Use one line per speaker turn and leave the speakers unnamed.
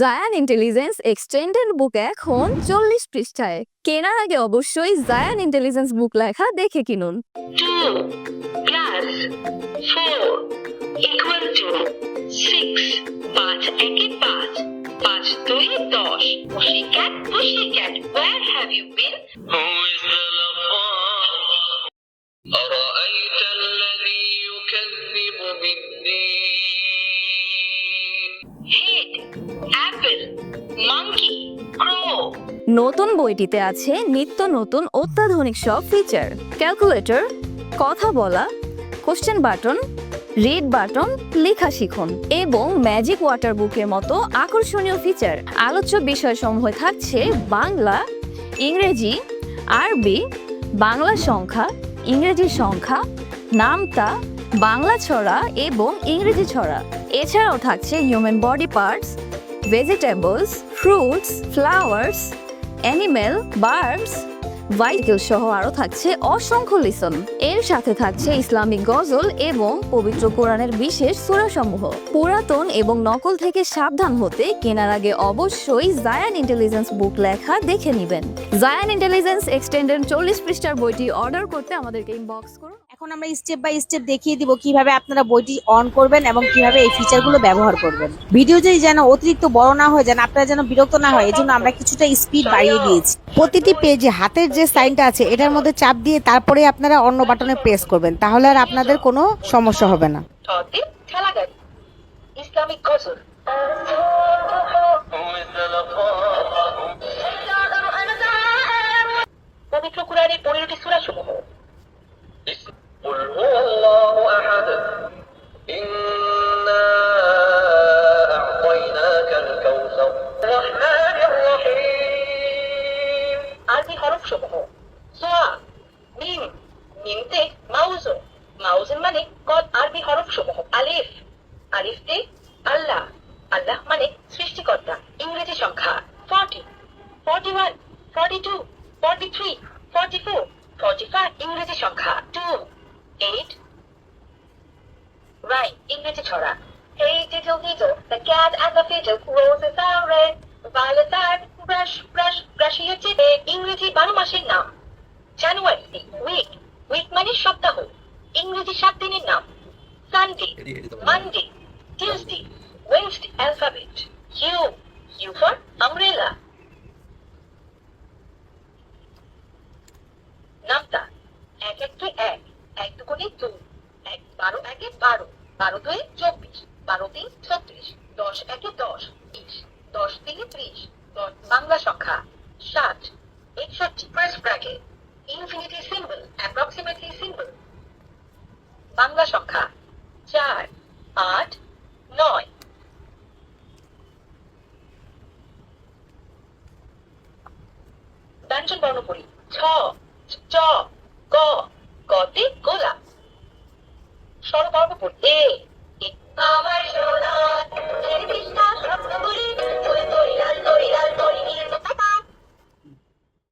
Zayan intelligence extended বুক এখন 40 পৃষ্ঠায়। কেনার আগে অবশ্যই জায়ান ইন্টেলিজেন্স বুক লেখা দেখে কিনুন।
2 plus 4 equal to 6 5 একে 5 5 2 10 pussycat where have you been who is the lover أرأيت الذي يكذب بالدين head apple monkey crow
নতুন বইটিতে আছে নিত্য নতুন অত্যাধুনিক সব ফিচার, ক্যালকুলেটর, কথা বলা, কোশ্চেন বাটন, রিড বাটন, লেখা শিখুন এবং ম্যাজিক ওয়াটার বুকের মতো আকর্ষণীয় ফিচার। আলোচ্য বিষয়সমূহে থাকছে বাংলা, ইংরেজি, আরবি, বাংলা সংখ্যা, ইংরেজি সংখ্যা, নামতা, বাংলা ছড়া এবং ইংরেজি ছড়া। এছাড়াও থাকছে human body parts, vegetables, fruits, flowers, animal, birds, vehicle সহ আরও থাকছে অসংখ্য লিসন। এর সাথে থাকছে ইসলামিক গজল এবং পবিত্র কোরআনের বিশেষ সূরাসমূহ। পুরাতন এবং নকল থেকে সাবধান হতে কেনার আগে অবশ্যই জায়ান ইন্টেলিজেন্স বুক লেখা দেখে নেবেন। জায়ান ইন্টেলিজেন্স এক্সটেন্ডেড 40 পৃষ্ঠার বইটি অর্ডার করতে আমাদেরকে ইনবক্স করুন।
এখন আমরা স্টেপ বাই স্টেপ দেখিয়ে দিব কিভাবে আপনারা বইটি অন করবেন এবং কিভাবে এই ফিচারগুলো ব্যবহার করবেন। ভিডিওটি যেন অতিরিক্ত বড় না হয়, যেন আপনারা যেন বিরক্ত না হয়, এজন্য আমরা কিছুটা স্পিড বাড়িয়ে দিয়েছি। প্রতিটি পেজে হাতের যে সাইনটা আছে এটার মধ্যে চাপ দিয়ে তারপরে আপনারা অন্য বাটনে প্রেস করবেন, তাহলে আর আপনাদের কোনো সমস্যা হবে না।
ইসলামিক গজল পবিত্র কোরআনের 15টি সূরা সমূহ قل هو الله أحد إنا أعطيناك الكوثر الرحمن الرحيم আরবি হরফ সমূহ সোয়া মিম মিমতে মাউজুন মাউজুন মানে কদ আরবি হরফ সমূহ আলিফ আলিফতে আল্লাহ আল্লাহ মানে সৃষ্টিকর্তা ইংরেজি সংখ্যা 40 41 42 43 44 45 ইংরেজি সংখ্যা 2 8 right ইংরেজি ছড়া Hey diddle diddle the cat and the fiddle roses are red violets are brush brush brush your teeth ইংরেজি 12 মাসের নাম জানুয়ারি উইক উইক মানে সপ্তাহ ইংরেজি 7 দিনের নাম Sunday Monday Tuesday Wednesday alphabet U for umbrella নামতা এক একে এক এক দুগুণে 2 এক 12 একে 12 12 দুয়ে 24 12 তিন 36 10 একে 10 20 10 তিনে 30 বাংলা সংখ্যা 60 61 press bracket infinity symbol approximately symbol Bangla সংখ্যা 4 8 9 ব্যঞ্জন বর্ণ পড়ি ছ চ ক কতে গোলাপ স্বরবর্ণ পড়ি এ আমার